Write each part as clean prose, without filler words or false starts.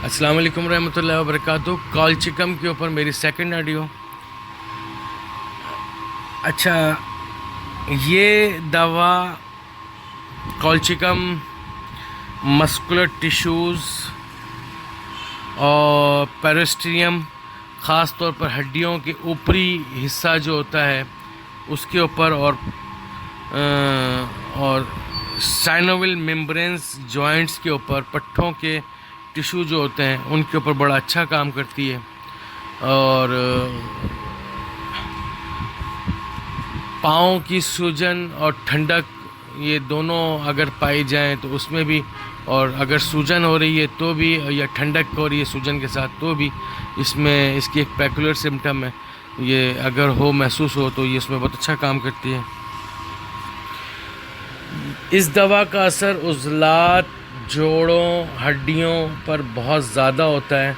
अस्सलाम वालेकुम रहमतुल्लाहि व बरकातुहू। कॉलचिकम के ऊपर मेरी सेकंड ऑडियो। अच्छा, ये दवा कॉलचिकम मस्कुलर टिश्यूज़ और पेरिस्ट्रियम, ख़ास तौर पर हड्डियों के ऊपरी हिस्सा जो होता है उसके ऊपर, और साइनोवियल मेम्ब्रेन्स जॉइंट्स के ऊपर, पट्ठों के टिश्यू जो होते हैं उनके ऊपर बड़ा अच्छा काम करती है। और पाँव की सूजन और ठंडक, ये दोनों अगर पाई जाएं तो उसमें भी, और अगर सूजन हो रही है तो भी, या ठंडक हो रही है सूजन के साथ तो भी, इसमें इसकी एक पेकुलर सिम्टम है, ये अगर हो महसूस हो तो ये इसमें बहुत अच्छा काम करती है। इस दवा का असर उज़लात, जोड़ों, हड्डियों पर बहुत ज़्यादा होता है।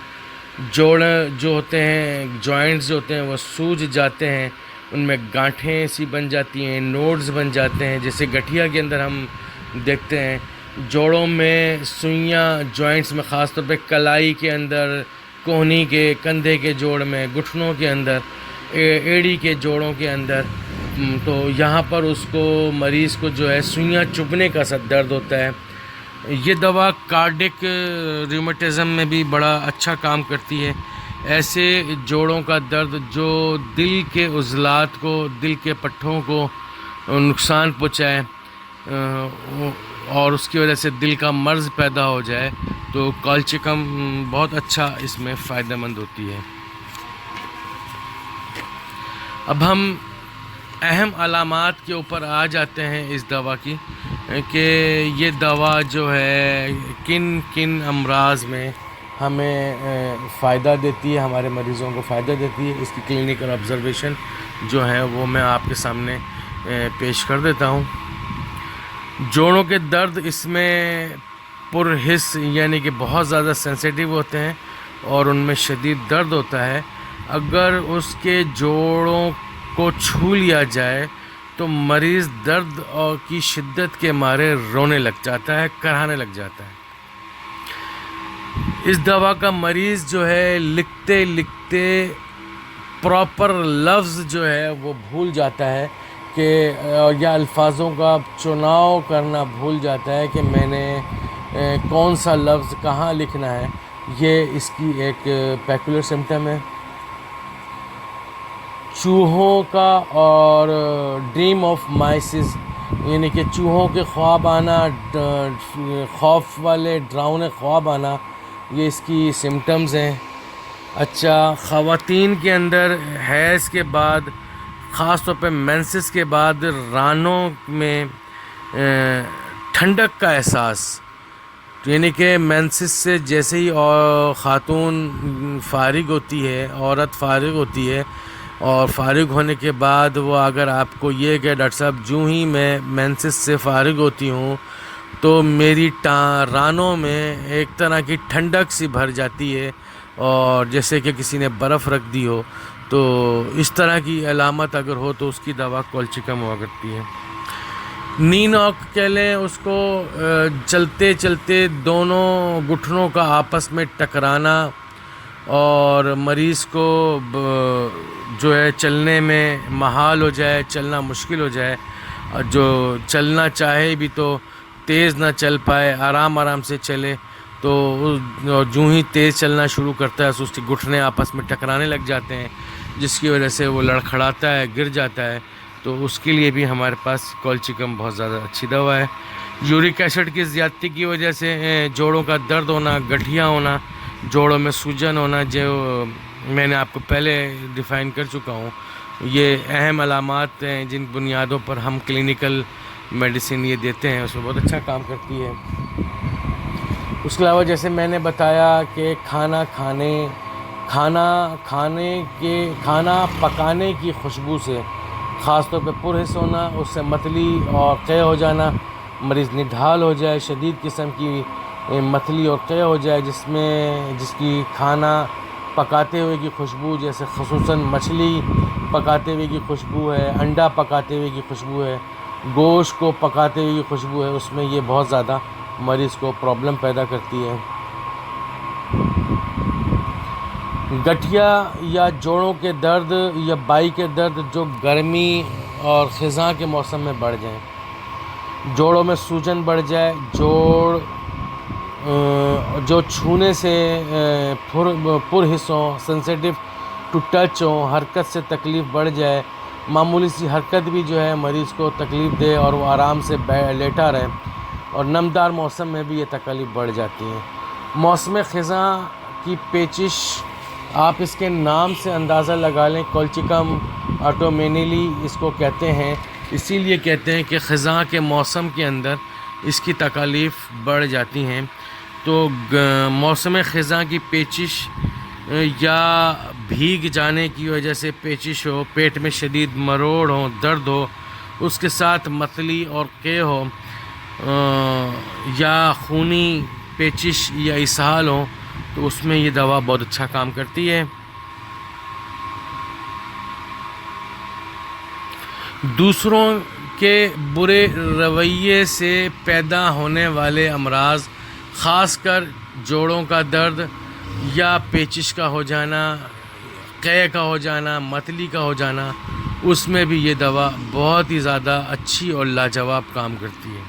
जोड़ जो होते हैं, जॉइंट्स जो होते हैं वो सूज जाते हैं, उनमें गांठें सी बन जाती हैं, नोड्स बन जाते हैं, जैसे गठिया के अंदर हम देखते हैं। जोड़ों में सुइयाँ, जॉइंट्स में ख़ास तौर पे कलाई के अंदर, कोहनी के, कंधे के जोड़ में, घुटनों के अंदर, एड़ी के जोड़ों के अंदर, तो यहाँ पर उसको, मरीज़ को जो है सुइयाँ चुभने का सा दर्द होता है। ये दवा कार्डिक रूमेटिज़म में भी बड़ा अच्छा काम करती है। ऐसे जोड़ों का दर्द जो दिल के उज़लात को, दिल के पट्ठों को नुकसान पहुँचाए और उसकी वजह से दिल का मर्ज़ पैदा हो जाए, तो कॉलचिकम बहुत अच्छा इसमें फ़ायदेमंद होती है। अब हम अहम अलामात के ऊपर आ जाते हैं इस दवा की, कि ये दवा जो है किन किन अमराज में हमें फ़ायदा देती है, हमारे मरीज़ों को फ़ायदा देती है। इसकी क्लिनिकल ऑब्ज़र्वेशन जो है वो मैं आपके सामने पेश कर देता हूँ। जोड़ों के दर्द इसमें पुरहिस, यानी कि बहुत ज़्यादा सेंसिटिव होते हैं और उनमें शदीद दर्द होता है। अगर उसके जोड़ों को छू लिया जाए तो मरीज़ दर्द और की शिद्दत के मारे रोने लग जाता है, कराहने लग जाता है। इस दवा का मरीज़ जो है लिखते लिखते प्रॉपर लफ्ज़ जो है वो भूल जाता है, कि या अल्फाजों का चुनाव करना भूल जाता है कि मैंने कौन सा लफ्ज़ कहाँ लिखना है। ये इसकी एक पेकुलर सिम्टम है। चूहों का और ड्रीम ऑफ माइसिस, यानी कि चूहों के ख्वाब आना, खौफ वाले डरावने ख्वाब आना, ये इसकी सिम्टम्स हैं। अच्छा, ख़वातीन के अंदर हैज़ के बाद, ख़ास तौर पे मेंसेस के बाद, रानों में ठंडक का एहसास, यानी कि मेंसेस से जैसे ही और ख़ातून फारिग होती है, औरत फारिग होती है, और फारिग होने के बाद वो अगर आपको ये कि डॉक्टर साहब जूँ ही मैं मेंसेस से फारिग होती हूँ तो मेरी रानों में एक तरह की ठंडक सी भर जाती है, और जैसे कि किसी ने बर्फ़ रख दी हो, तो इस तरह की अलामत अगर हो तो उसकी दवा कॉलचिकम हुआ करती है। नी नॉक कह लें उसको, चलते चलते दोनों घुटनों का आपस में टकराना और मरीज़ को जो है चलने में महाल हो जाए, चलना मुश्किल हो जाए, और जो चलना चाहे भी तो तेज़ ना चल पाए, आराम आराम से चले, तो जूँ ही तेज़ चलना शुरू करता है तो उसके घुटने आपस में टकराने लग जाते हैं, जिसकी वजह से वो लड़खड़ाता है, गिर जाता है। तो उसके लिए भी हमारे पास कॉलचिकम बहुत ज़्यादा अच्छी दवा है। यूरिक एसिड की ज़्यादती की वजह से जोड़ों का दर्द होना, गठिया होना, जोड़ों में सूजन होना, जो मैंने आपको पहले डिफ़ाइन कर चुका हूँ, ये अहम अलामात हैं जिन बुनियादों पर हम क्लिनिकल मेडिसिन ये देते हैं, उसमें बहुत अच्छा काम करती है। उसके अलावा जैसे मैंने बताया कि खाना पकाने की खुशबू से, ख़ास तौर पे पुरहिस होना, उससे मतली और क़े हो जाना, मरीज़ निढाल हो जाए, शदीद किस्म की मतली और क़े हो जाए, जिसकी खाना पकाते हुए की खुशबू, जैसे ख़ुसूसन मछली पकाते हुए की खुशबू है, अंडा पकाते हुए की खुशबू है, गोश्त को पकाते हुए की खुशबू है, उसमें ये बहुत ज़्यादा मरीज़ को प्रॉब्लम पैदा करती है। گٹھیا یا جوڑوں کے درد یا بائی کے درد جو گرمی اور خزاں کے موسم میں بڑھ جائیں، جوڑوں میں سوجن بڑھ جائے، جو چھونے سے پر حصوں، سینسیٹیو ٹو ٹچ ہوں، حرکت سے تکلیف بڑھ جائے، معمولی سی حرکت بھی جو ہے مریض کو تکلیف دے اور وہ آرام سے لیٹا رہے، اور نمدار موسم میں بھی یہ تکلیف بڑھ جاتی ہیں۔ موسم خزاں کی پیچش آپ اس کے نام سے اندازہ لگا لیں، کولچیکم آٹومینیلی اس کو کہتے ہیں، اسی لیے کہتے ہیں کہ خزاں کے موسم کے اندر اس کی تکالیف بڑھ جاتی ہیں۔ تو موسم خزاں کی پیچش یا بھیگ جانے کی وجہ سے پیچش ہو، پیٹ میں شدید مروڑ ہو، درد ہو، اس کے ساتھ متلی اور قے ہو، یا خونی پیچش یا اسہال ہو، تو اس میں یہ دوا بہت اچھا کام کرتی ہے۔ دوسروں کے برے رویے سے پیدا ہونے والے امراض، خاص کر جوڑوں کا درد یا پیچش کا ہو جانا، قے کا ہو جانا، متلی کا ہو جانا، اس میں بھی یہ دوا بہت ہی زیادہ اچھی اور لاجواب کام کرتی ہے۔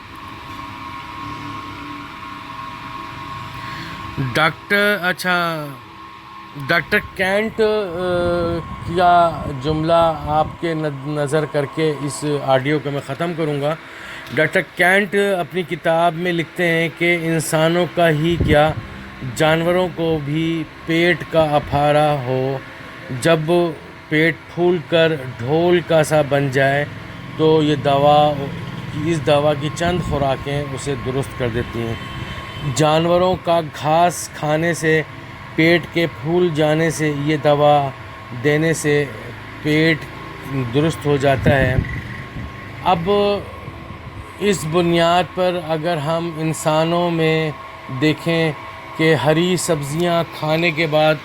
ڈاکٹر کینٹ کا جملہ آپ کے نظر کر کے اس آڈیو کو میں ختم کروں گا۔ ڈاکٹر کینٹ اپنی کتاب میں لکھتے ہیں کہ انسانوں کا ہی کیا، جانوروں کو بھی پیٹ کا اپھارا ہو، جب پیٹ پھول کر ڈھول کا سا بن جائے تو اس دوا کی چند خوراکیں اسے درست کر دیتی ہیں۔ جانوروں کا گھاس کھانے سے، پیٹ کے پھول جانے سے، یہ دوا دینے سے پیٹ درست ہو جاتا ہے۔ اب اس بنیاد پر اگر ہم انسانوں میں دیکھیں کہ ہری سبزیاں کھانے کے بعد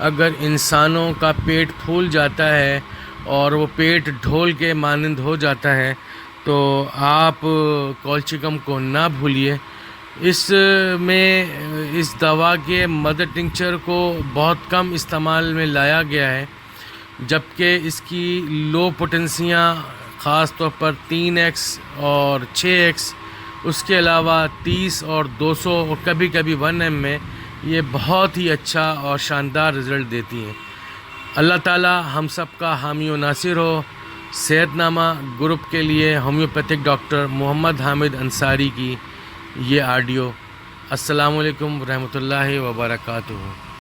اگر انسانوں کا پیٹ پھول جاتا ہے اور وہ پیٹ ڈھول کے مانند ہو جاتا ہے، تو آپ کولچیکم کو نہ بھولیے۔ اس دوا کے مدر ٹنکچر کو بہت کم استعمال میں لایا گیا ہے، جبکہ اس کی لو پوٹنسیاں خاص طور پر 3x اور 6x، اس کے علاوہ 30 اور 200 اور کبھی کبھی 1m میں یہ بہت ہی اچھا اور شاندار رزلٹ دیتی ہیں۔ اللہ تعالی ہم سب کا حامی و ناصر ہو۔ صحت نامہ گروپ کے لیے ہومیوپیتھک ڈاکٹر محمد حامد انصاری کی یہ آڈیو۔ السلام علیکم ورحمۃ اللہ وبرکاتہ۔